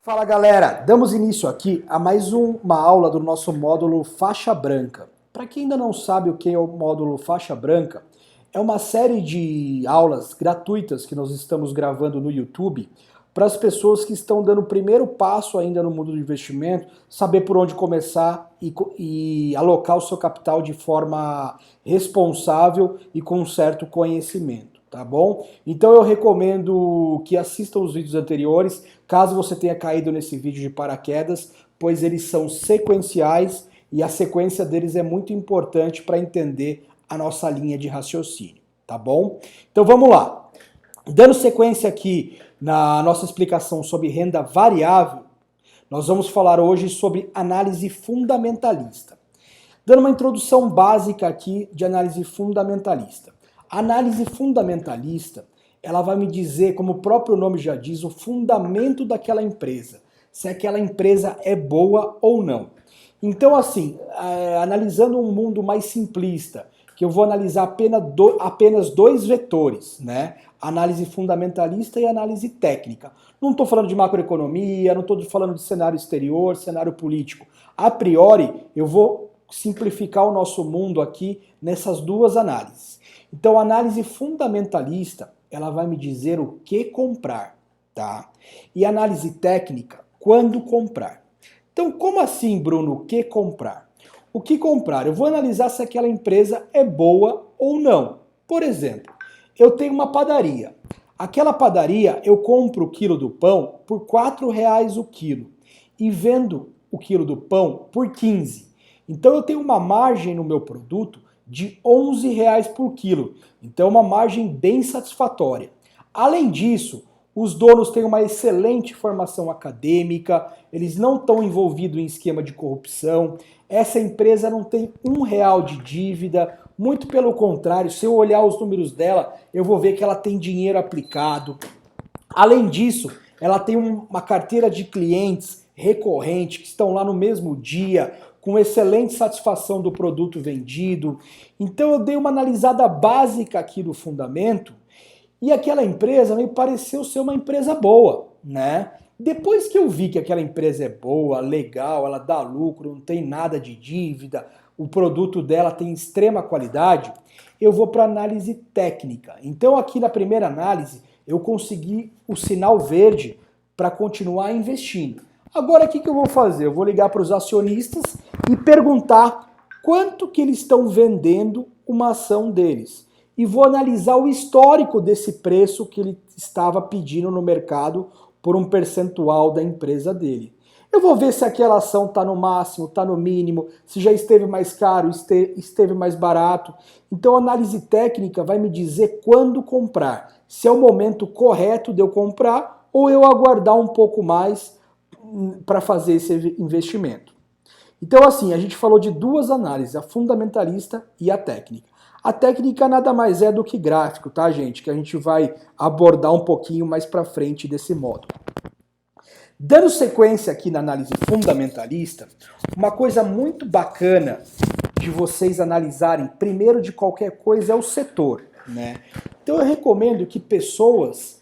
Fala galera, damos início aqui a mais uma aula do nosso módulo Faixa Branca. Para quem ainda não sabe o que é o módulo Faixa Branca, é uma série de aulas gratuitas que nós estamos gravando no YouTube para as pessoas que estão dando o primeiro passo ainda no mundo do investimento, saber por onde começar e alocar o seu capital de forma responsável e com um certo conhecimento. Tá bom? Então eu recomendo que assistam os vídeos anteriores, caso você tenha caído nesse vídeo de paraquedas, pois eles são sequenciais e a sequência deles é muito importante para entender a nossa linha de raciocínio, tá bom? Então vamos lá. Dando sequência aqui na nossa explicação sobre renda variável, nós vamos falar hoje sobre análise fundamentalista. Dando uma introdução básica aqui de análise fundamentalista. A análise fundamentalista, ela vai me dizer, como o próprio nome já diz, o fundamento daquela empresa, se aquela empresa é boa ou não. Então, assim, analisando um mundo mais simplista, que eu vou analisar apenas dois vetores, né? Análise fundamentalista e análise técnica. Não estou falando de macroeconomia, não estou falando de cenário exterior, cenário político. A priori, eu vou simplificar o nosso mundo aqui nessas duas análises. Então, a análise fundamentalista, ela vai me dizer o que comprar, tá? E a análise técnica, quando comprar. Então, como assim, Bruno, o que comprar? O que comprar? Eu vou analisar se aquela empresa é boa ou não. Por exemplo, eu tenho uma padaria. Aquela padaria, eu compro o quilo do pão por R$ 4,00 o quilo e vendo o quilo do pão por 15. Então, eu tenho uma margem no meu produto de R$ 11,00 por quilo. Então, uma margem bem satisfatória. Além disso, os donos têm uma excelente formação acadêmica, eles não estão envolvidos em esquema de corrupção, essa empresa não tem R$ 1 de dívida, muito pelo contrário, se eu olhar os números dela, eu vou ver que ela tem dinheiro aplicado. Além disso, ela tem uma carteira de clientes recorrente que estão lá no mesmo dia, com excelente satisfação do produto vendido. Então eu dei uma analisada básica aqui do fundamento e aquela empresa me pareceu ser uma empresa boa, né? Depois que eu vi que aquela empresa é boa, legal, ela dá lucro, não tem nada de dívida, o produto dela tem extrema qualidade, eu vou para análise técnica. Então aqui na primeira análise eu consegui o sinal verde para continuar investindo. Agora o que eu vou fazer? Eu vou ligar para os acionistas e perguntar quanto que eles estão vendendo uma ação deles. E vou analisar o histórico desse preço que ele estava pedindo no mercado por um percentual da empresa dele. Eu vou ver se aquela ação está no máximo, está no mínimo, se já esteve mais caro, esteve mais barato. Então a análise técnica vai me dizer quando comprar, se é o momento correto de eu comprar ou eu aguardar um pouco mais para fazer esse investimento. Então assim, a gente falou de duas análises, a fundamentalista e a técnica. A técnica nada mais é do que gráfico, tá, gente? Que a gente vai abordar um pouquinho mais para frente desse módulo. Dando sequência aqui na análise fundamentalista, uma coisa muito bacana de vocês analisarem, primeiro de qualquer coisa, é o setor, né? Então eu recomendo que pessoas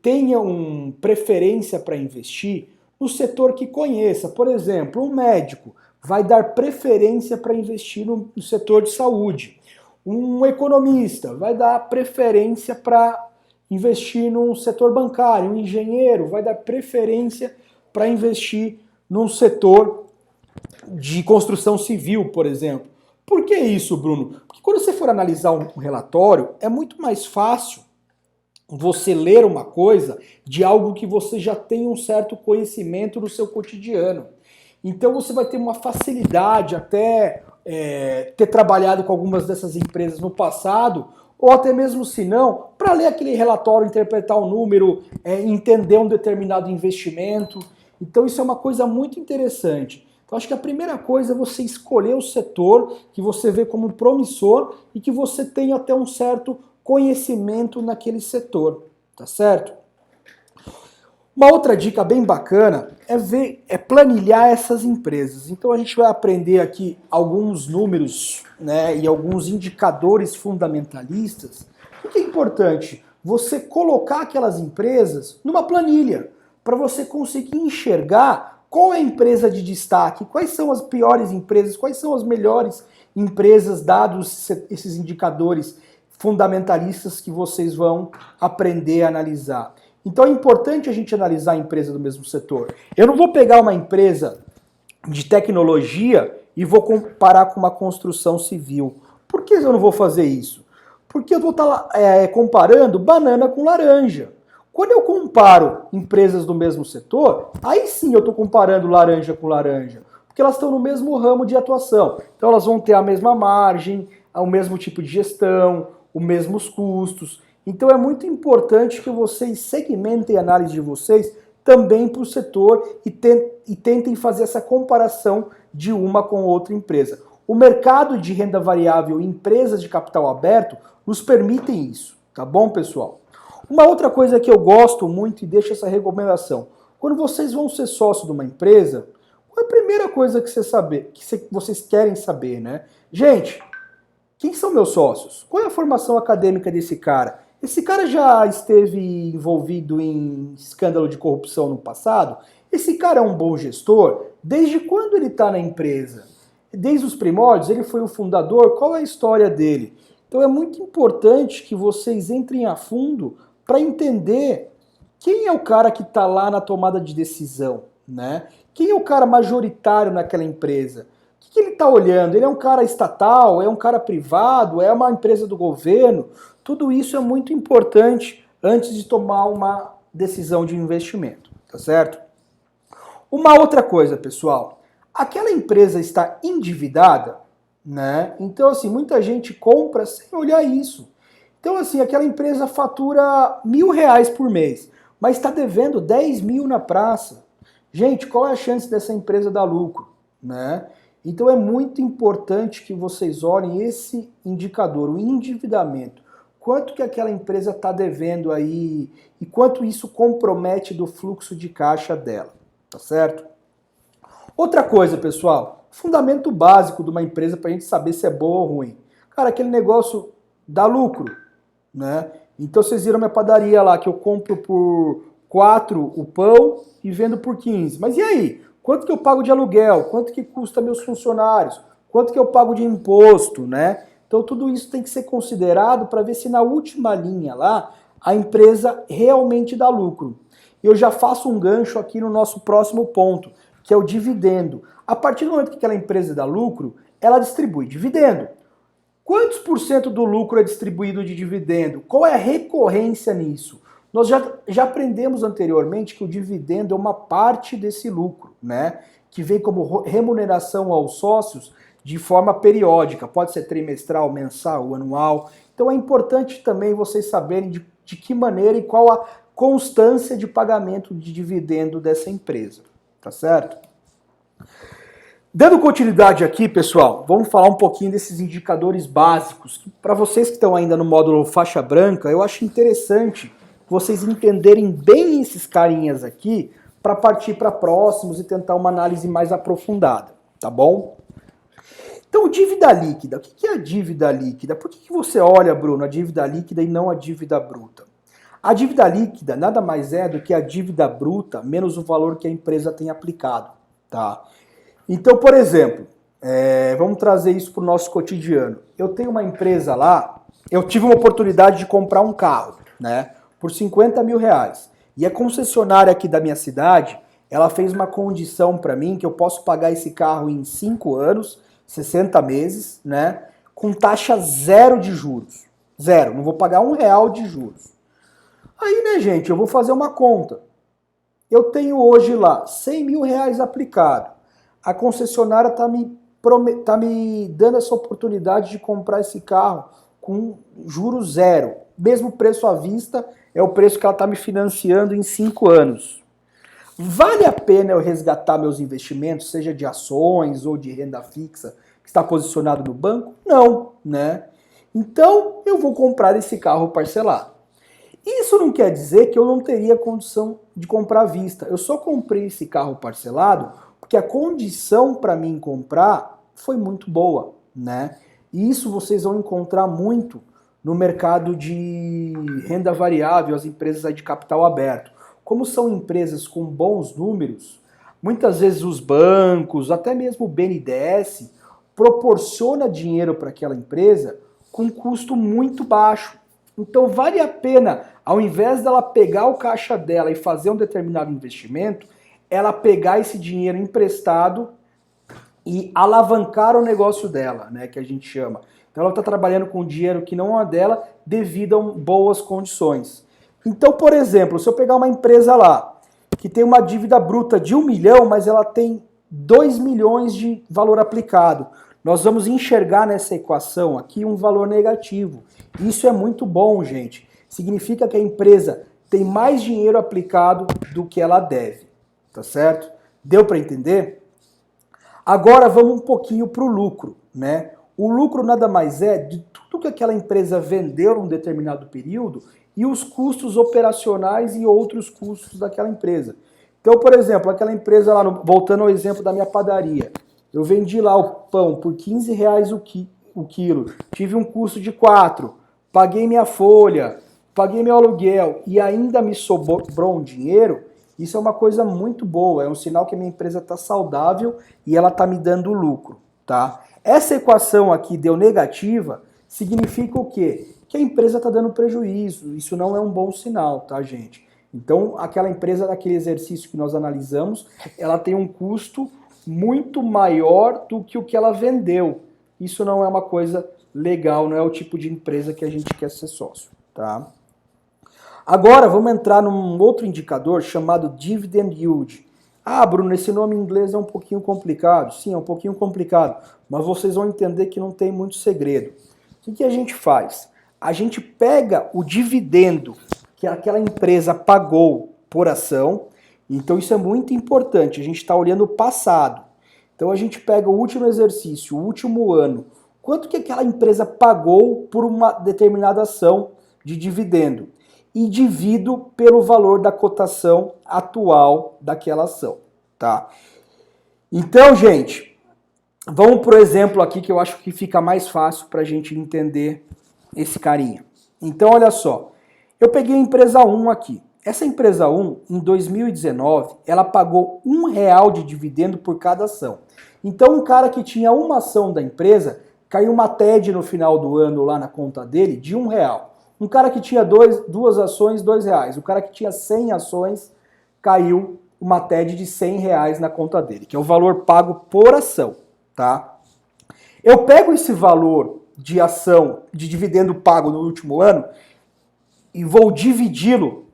tenham preferência para investir no setor que conheça. Por exemplo, um médico vai dar preferência para investir no setor de saúde. Um economista vai dar preferência para investir no setor bancário. Um engenheiro vai dar preferência para investir num setor de construção civil, por exemplo. Por que isso, Bruno? Porque quando você for analisar um relatório, é muito mais fácil você ler uma coisa de algo que você já tem um certo conhecimento no seu cotidiano. Então você vai ter uma facilidade até ter trabalhado com algumas dessas empresas no passado, ou até mesmo se não, para ler aquele relatório, interpretar o número, entender um determinado investimento. Então isso é uma coisa muito interessante. Então acho que a primeira coisa é você escolher o setor que você vê como promissor e que você tenha até um certo conhecimento naquele setor, tá certo? Uma outra dica bem bacana é planilhar essas empresas. Então a gente vai aprender aqui alguns números, né, e alguns indicadores fundamentalistas. O que é importante? Você colocar aquelas empresas numa planilha, para você conseguir enxergar qual é a empresa de destaque, quais são as piores empresas, quais são as melhores empresas, dados esses indicadores fundamentalistas que vocês vão aprender a analisar. Então é importante a gente analisar a empresa do mesmo setor. Eu não vou pegar uma empresa de tecnologia e vou comparar com uma construção civil. Por que eu não vou fazer isso? Porque eu vou estar comparando banana com laranja. Quando eu comparo empresas do mesmo setor, aí sim eu estou comparando laranja com laranja, porque elas estão no mesmo ramo de atuação. Então elas vão ter a mesma margem, o mesmo tipo de gestão, os mesmos custos. Então é muito importante que vocês segmentem a análise de vocês também para o setor e tentem fazer essa comparação de uma com outra empresa. O mercado de renda variável e empresas de capital aberto nos permitem isso, tá bom, pessoal? Uma outra coisa que eu gosto muito e deixo essa recomendação, quando vocês vão ser sócio de uma empresa, qual é a primeira coisa que vocês querem saber, né? Gente, quem são meus sócios? Qual é a formação acadêmica desse cara? Esse cara já esteve envolvido em escândalo de corrupção no passado? Esse cara é um bom gestor? Desde quando ele está na empresa? Desde os primórdios? Ele foi o fundador? Qual é a história dele? Então é muito importante que vocês entrem a fundo para entender quem é o cara que está lá na tomada de decisão, né? Quem é o cara majoritário naquela empresa? O que ele está olhando? Ele é um cara estatal? É um cara privado? É uma empresa do governo? Tudo isso é muito importante antes de tomar uma decisão de investimento, tá certo? Uma outra coisa, pessoal, aquela empresa está endividada, né? Então, assim, muita gente compra sem olhar isso. Então, assim, aquela empresa fatura R$ 1.000 por mês, mas está devendo 10 mil na praça. Gente, qual é a chance dessa empresa dar lucro, né? Então é muito importante que vocês olhem esse indicador, o endividamento. Quanto que aquela empresa está devendo aí e quanto isso compromete do fluxo de caixa dela, tá certo? Outra coisa, pessoal, fundamento básico de uma empresa para a gente saber se é boa ou ruim. Cara, aquele negócio dá lucro, né? Então vocês viram minha padaria lá, que eu compro por 4 o pão e vendo por 15. Mas e aí? Quanto que eu pago de aluguel? Quanto que custa meus funcionários? Quanto que eu pago de imposto, né? Então tudo isso tem que ser considerado para ver se na última linha lá a empresa realmente dá lucro. Eu já faço um gancho aqui no nosso próximo ponto, que é o dividendo. A partir do momento que aquela empresa dá lucro, ela distribui dividendo. Quantos por cento do lucro é distribuído de dividendo? Qual é a recorrência nisso? Nós já aprendemos anteriormente que o dividendo é uma parte desse lucro, né? Que vem como remuneração aos sócios de forma periódica. Pode ser trimestral, mensal, anual. Então é importante também vocês saberem de que maneira e qual a constância de pagamento de dividendo dessa empresa. Tá certo? Dando continuidade aqui, pessoal, vamos falar um pouquinho desses indicadores básicos. Para vocês que estão ainda no módulo faixa branca, eu acho interessante vocês entenderem bem esses carinhas aqui para partir para próximos e tentar uma análise mais aprofundada, tá bom? Então, dívida líquida. O que é a dívida líquida? Por que você olha, Bruno, a dívida líquida e não a dívida bruta? A dívida líquida nada mais é do que a dívida bruta menos o valor que a empresa tem aplicado, tá? Então, por exemplo, vamos trazer isso para o nosso cotidiano. Eu tenho uma empresa lá, eu tive uma oportunidade de comprar um carro, né, por R$ 50 mil. E a concessionária aqui da minha cidade, ela fez uma condição para mim que eu posso pagar esse carro em 5 anos, 60 meses, né, com taxa zero de juros. Zero, não vou pagar R$ 1 de juros. Aí, né, gente, eu vou fazer uma conta. Eu tenho hoje lá R$ 100 mil aplicado. A concessionária está me dando essa oportunidade de comprar esse carro com juros zero. Mesmo preço à vista é o preço que ela está me financiando em 5 anos. Vale a pena eu resgatar meus investimentos, seja de ações ou de renda fixa, que está posicionado no banco? Não, né? Então eu vou comprar esse carro parcelado. Isso não quer dizer que eu não teria condição de comprar à vista. Eu só comprei esse carro parcelado porque a condição para mim comprar foi muito boa, né? E isso vocês vão encontrar muito no mercado de renda variável, as empresas aí de capital aberto. como são empresas com bons números, muitas vezes os bancos, até mesmo o BNDES, proporciona dinheiro para aquela empresa com custo muito baixo. Então vale a pena, ao invés dela pegar o caixa dela e fazer um determinado investimento, ela pegar esse dinheiro emprestado e alavancar o negócio dela, né, que a gente chama. Então ela está trabalhando com dinheiro que não é dela devido a boas condições. Então, por exemplo, se eu pegar uma empresa lá que tem uma dívida bruta de 1 milhão, mas ela tem 2 milhões de valor aplicado, nós vamos enxergar nessa equação aqui um valor negativo. Isso é muito bom, gente. Significa que a empresa tem mais dinheiro aplicado do que ela deve, tá certo? Deu para entender? Agora vamos um pouquinho para o lucro, né? O lucro nada mais é de tudo que aquela empresa vendeu num determinado período e os custos operacionais e outros custos daquela empresa. Então, por exemplo, aquela empresa lá, voltando ao exemplo da minha padaria, eu vendi lá o pão por R$ 15 o quilo, tive um custo de 4, paguei minha folha, paguei meu aluguel e ainda me sobrou um dinheiro. Isso é uma coisa muito boa, é um sinal que a minha empresa está saudável e ela está me dando lucro, tá? Essa equação aqui deu negativa, significa o quê? Que a empresa está dando prejuízo, isso não é um bom sinal, tá, gente? Então, aquela empresa, daquele exercício que nós analisamos, ela tem um custo muito maior do que o que ela vendeu. Isso não é uma coisa legal, não é o tipo de empresa que a gente quer ser sócio, tá? Agora vamos entrar num outro indicador chamado Dividend Yield. Ah, Bruno, esse nome em inglês é um pouquinho complicado. Sim, é um pouquinho complicado, mas vocês vão entender que não tem muito segredo. O que a gente faz? A gente pega o dividendo que aquela empresa pagou por ação, então isso é muito importante, a gente está olhando o passado. Então a gente pega o último exercício, o último ano, quanto que aquela empresa pagou por uma determinada ação de dividendo e divido pelo valor da cotação atual daquela ação, tá? Então, gente, vamos pro exemplo aqui que eu acho que fica mais fácil para a gente entender esse carinha. Então, olha só, eu peguei a empresa 1 aqui. Essa empresa 1, em 2019, ela pagou R$ 1 de dividendo por cada ação. Então, um cara que tinha uma ação da empresa, caiu uma TED no final do ano lá na conta dele de R$ 1. Um cara que tinha duas ações, R$ 2. O cara que tinha 100 ações, caiu uma TED de R$ 100 na conta dele, que é o valor pago por ação, tá? Eu pego esse valor de ação, de dividendo pago no último ano, e vou dividi-lo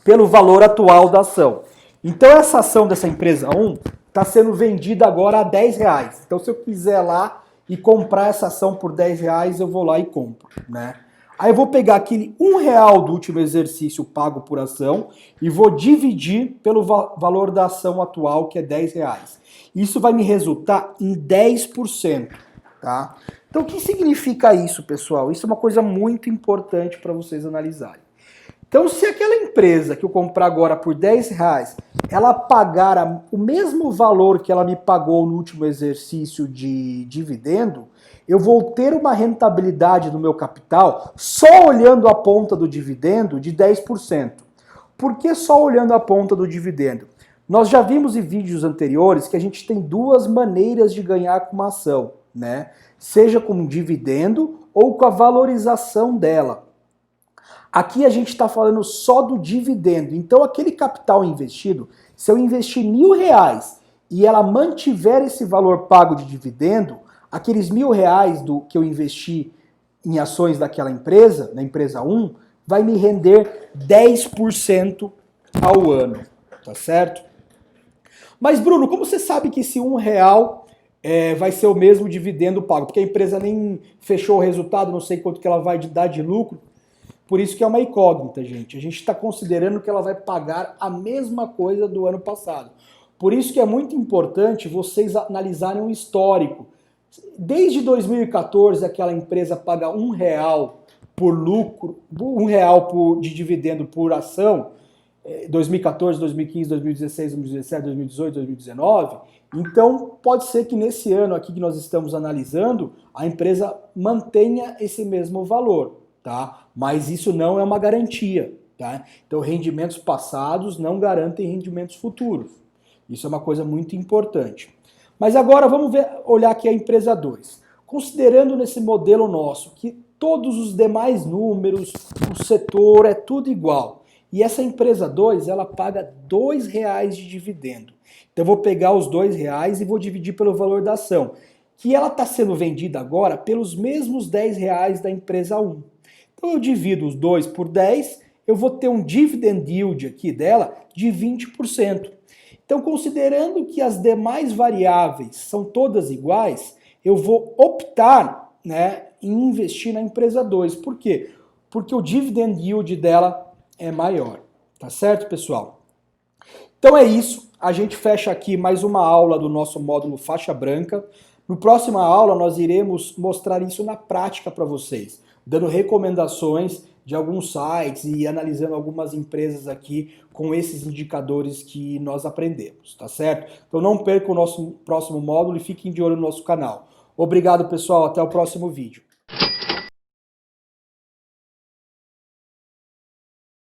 pelo valor atual da ação. Então essa ação dessa empresa 1 está sendo vendida agora a R$ 10. Então se eu quiser lá e comprar essa ação por R$ 10, eu vou lá e compro, né? Aí eu vou pegar aquele R$ 1 do último exercício pago por ação e vou dividir pelo valor da ação atual, que é R$ 10. Isso vai me resultar em 10%, tá? Então o que significa isso, pessoal? Isso é uma coisa muito importante para vocês analisarem. Então se aquela empresa que eu comprar agora por R$ 10, ela pagar o mesmo valor que ela me pagou no último exercício de dividendo, eu vou ter uma rentabilidade no meu capital, só olhando a ponta do dividendo, de 10%. Por que só olhando a ponta do dividendo? Nós já vimos em vídeos anteriores que a gente tem duas maneiras de ganhar com uma ação, né? Seja com um dividendo ou com a valorização dela. Aqui a gente está falando só do dividendo. Então aquele capital investido, se eu investir R$ 1.000 e ela mantiver esse valor pago de dividendo, aqueles R$ 1.000 que eu investi em ações daquela empresa, na empresa 1, vai me render 10% ao ano, tá certo? Mas Bruno, como você sabe que esse R$ 1 vai ser o mesmo dividendo pago? Porque a empresa nem fechou o resultado, não sei quanto que ela vai dar de lucro. Por isso que é uma incógnita, gente. A gente está considerando que ela vai pagar a mesma coisa do ano passado. Por isso que é muito importante vocês analisarem um histórico. Desde 2014, aquela empresa paga R$ 1 por lucro, de dividendo por ação, 2014, 2015, 2016, 2017, 2018, 2019. Então, pode ser que nesse ano aqui que nós estamos analisando, a empresa mantenha esse mesmo valor, tá? Mas isso não é uma garantia, tá? Então, rendimentos passados não garantem rendimentos futuros. Isso é uma coisa muito importante. Mas agora vamos olhar aqui a empresa 2. Considerando nesse modelo nosso que todos os demais números, o setor é tudo igual. E essa empresa 2, ela paga R$ 2 de dividendo. Então eu vou pegar os R$ 2 e vou dividir pelo valor da ação, que ela está sendo vendida agora pelos mesmos R$ 10 da empresa 1. Então eu divido os 2 por 10, eu vou ter um dividend yield aqui dela de 20%. Então, considerando que as demais variáveis são todas iguais, eu vou optar, né, em investir na empresa 2. Por quê? Porque o dividend yield dela é maior. Tá certo, pessoal? Então é isso. A gente fecha aqui mais uma aula do nosso módulo faixa branca. No próxima aula nós iremos mostrar isso na prática para vocês, dando recomendações de alguns sites e analisando algumas empresas aqui com esses indicadores que nós aprendemos, tá certo? Então não perca o nosso próximo módulo e fiquem de olho no nosso canal. Obrigado, pessoal. Até o próximo vídeo.